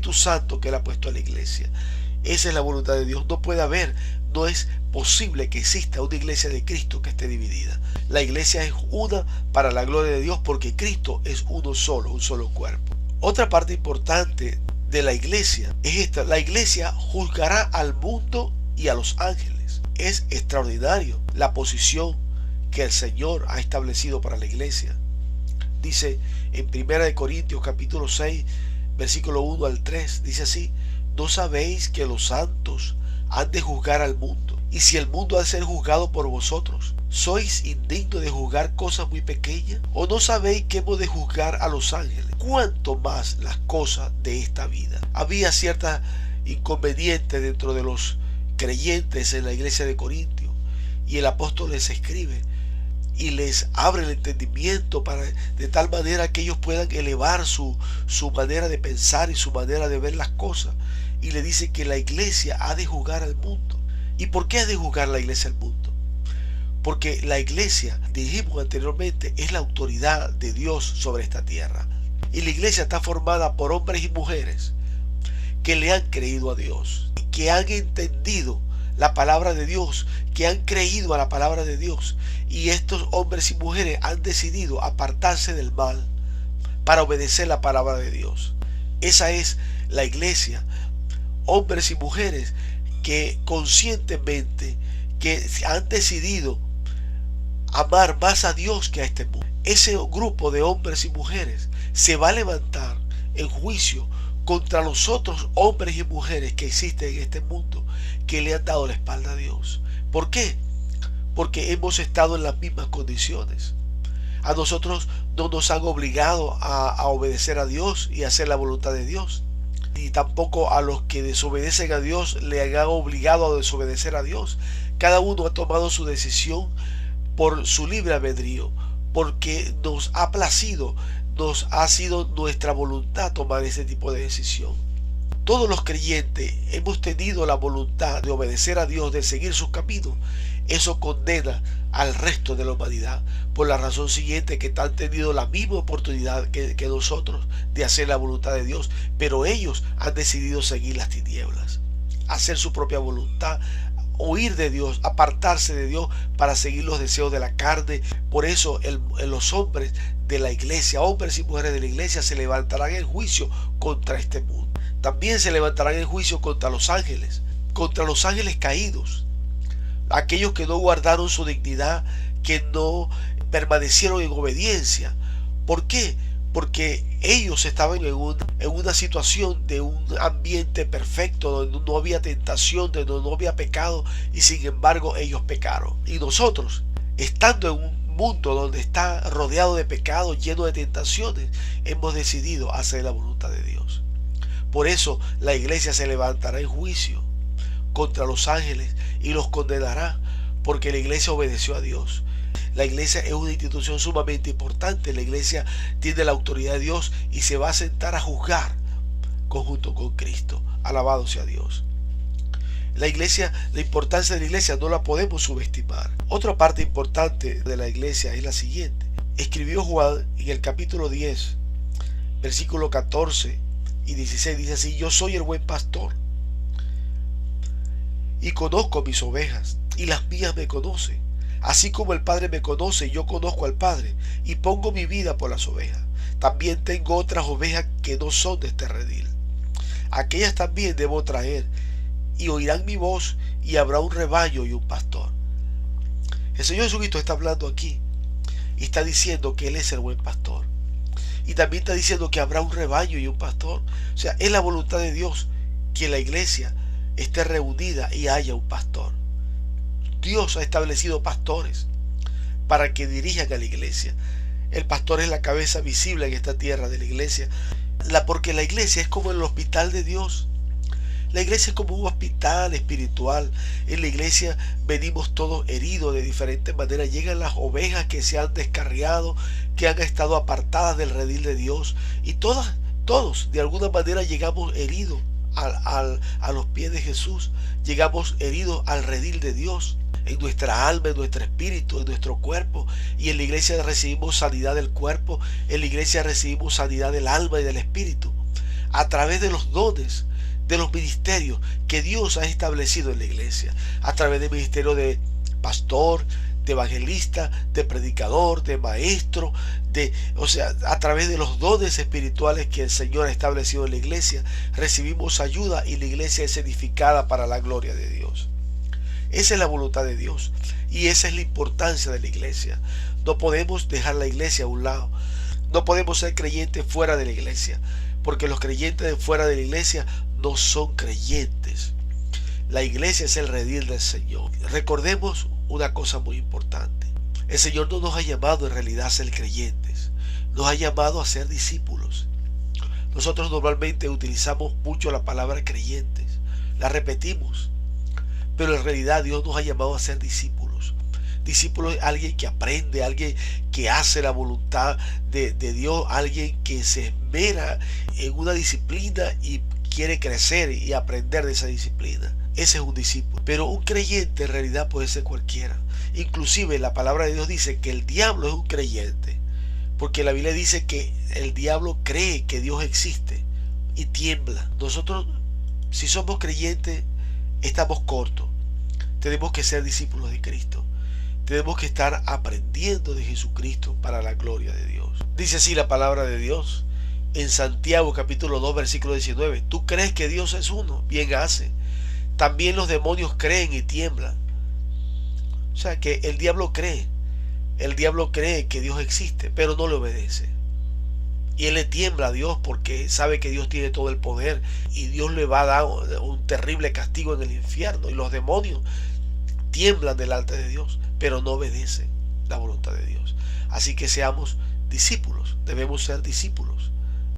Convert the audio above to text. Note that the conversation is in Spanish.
Espíritu Santo que Él ha puesto en la iglesia. Esa es la voluntad de Dios. No puede haber, no es posible que exista una iglesia de Cristo que esté dividida. La iglesia es una para la gloria de Dios porque Cristo es uno solo, un solo cuerpo. Otra parte importante de la iglesia es esta: la iglesia juzgará al mundo y a los ángeles. Es extraordinario la posición que el Señor ha establecido para la iglesia. Dice en 1 Corintios capítulo 6 versículo 1 al 3, dice así: ¿no sabéis que los santos han de juzgar al mundo? Y si el mundo ha de ser juzgado por vosotros, ¿sois indignos de juzgar cosas muy pequeñas? ¿O no sabéis que hemos de juzgar a los ángeles? ¿Cuánto más las cosas de esta vida? Había ciertas inconvenientes dentro de los creyentes en la iglesia de Corintios, y el apóstol les escribe y les abre el entendimiento de tal manera que ellos puedan elevar su manera de pensar y su manera de ver las cosas. Y le dice que la iglesia ha de juzgar al mundo. ¿Y por qué ha de juzgar la iglesia al mundo? Porque la iglesia, dijimos anteriormente, es la autoridad de Dios sobre esta tierra. Y la iglesia está formada por hombres y mujeres que le han creído a Dios, que han entendido la palabra de Dios, que han creído a la palabra de Dios, y estos hombres y mujeres han decidido apartarse del mal para obedecer la palabra de Dios. Esa es la iglesia, hombres y mujeres que conscientemente que han decidido amar más a Dios que a este mundo. Ese grupo de hombres y mujeres se va a levantar en juicio contra los otros hombres y mujeres que existen en este mundo que le han dado la espalda a Dios. ¿Por qué? Porque hemos estado en las mismas condiciones. A nosotros no nos han obligado a obedecer a Dios y a hacer la voluntad de Dios. Ni tampoco a los que desobedecen a Dios le han obligado a desobedecer a Dios. Cada uno ha tomado su decisión por su libre albedrío, porque nos ha placido, nos ha sido nuestra voluntad tomar ese tipo de decisión. Todos los creyentes hemos tenido la voluntad de obedecer a Dios, de seguir sus caminos. Eso condena al resto de la humanidad, por la razón siguiente, que han tenido la misma oportunidad que nosotros de hacer la voluntad de Dios, pero ellos han decidido seguir las tinieblas, hacer su propia voluntad, huir de Dios, apartarse de Dios para seguir los deseos de la carne. Por eso los hombres de la iglesia, hombres y mujeres de la iglesia, se levantarán en juicio contra este mundo. También se levantarán en juicio contra los ángeles caídos, aquellos que no guardaron su dignidad, que no permanecieron en obediencia. ¿Por qué? Porque ellos estaban en una situación de un ambiente perfecto, donde no había tentación, donde no había pecado, y sin embargo ellos pecaron. Y nosotros, estando en un mundo donde está rodeado de pecado, lleno de tentaciones, hemos decidido hacer la voluntad de Dios. Por eso la iglesia se levantará en juicio contra los ángeles y los condenará, porque la iglesia obedeció a Dios. La iglesia es una institución sumamente importante. La iglesia tiene la autoridad de Dios y se va a sentar a juzgar conjunto con Cristo. Alabado sea Dios. La iglesia, la importancia de la iglesia no la podemos subestimar. Otra parte importante de la iglesia es la siguiente. Escribió Juan en el capítulo 10, versículo 14 y 16, dice así: yo soy el buen pastor y conozco mis ovejas, y las mías me conocen. Así como el Padre me conoce, yo conozco al Padre, y pongo mi vida por las ovejas. También tengo otras ovejas que no son de este redil. Aquellas también debo traer, y oirán mi voz, y habrá un rebaño y un pastor. El Señor Jesucristo está hablando aquí, y está diciendo que Él es el buen pastor. Y también está diciendo que habrá un rebaño y un pastor. O sea, es la voluntad de Dios que la iglesia esté reunida y haya un pastor. Dios ha establecido pastores para que dirijan a la iglesia. El pastor es la cabeza visible en esta tierra de la iglesia, porque la iglesia es como el hospital de Dios. La iglesia es como un hospital espiritual. En la iglesia venimos todos heridos de diferentes maneras. Llegan las ovejas que se han descarriado, que han estado apartadas del redil de Dios, y todos de alguna manera llegamos heridos a los pies de Jesús. Llegamos heridos al redil de Dios, en nuestra alma, en nuestro espíritu, en nuestro cuerpo. Y en la iglesia recibimos sanidad del cuerpo, en la iglesia recibimos sanidad del alma y del espíritu. a través de los dones, de los ministerios que Dios ha establecido en la iglesia, a través del ministerio de pastor, de evangelista, de predicador, de maestro, a través de los dones espirituales que el Señor ha establecido en la iglesia, recibimos ayuda y la iglesia es edificada para la gloria de Dios. Esa es la voluntad de Dios y esa es la importancia de la iglesia. No podemos dejar la iglesia a un lado. No podemos ser creyentes fuera de la iglesia, porque los creyentes de fuera de la iglesia no son creyentes. La iglesia es el redil del Señor. Recordemos una cosa muy importante. El Señor no nos ha llamado en realidad a ser creyentes. Nos ha llamado a ser discípulos. Nosotros normalmente utilizamos mucho la palabra creyentes. La repetimos. Pero en realidad Dios nos ha llamado a ser discípulos. Discípulo es alguien que aprende, alguien que hace la voluntad de Dios, alguien que se esmera en una disciplina y quiere crecer y aprender de esa disciplina. Ese es un discípulo. Pero un creyente en realidad puede ser cualquiera. Inclusive la palabra de Dios dice que el diablo es un creyente. Porque la Biblia dice que el diablo cree que Dios existe y tiembla. Nosotros, si somos creyentes, estamos cortos. Tenemos que ser discípulos de Cristo. Tenemos que estar aprendiendo de Jesucristo para la gloria de Dios. Dice así la palabra de Dios en Santiago capítulo 2 versículo 19. Tú crees que Dios es uno, bien hace. También los demonios creen y tiemblan. O sea que el diablo cree. El diablo cree que Dios existe, pero no le obedece. Y él le tiembla a Dios porque sabe que Dios tiene todo el poder y Dios le va a dar un terrible castigo en el infierno. Y los demonios tiemblan delante de Dios, pero no obedecen la voluntad de Dios. Así que seamos discípulos, debemos ser discípulos.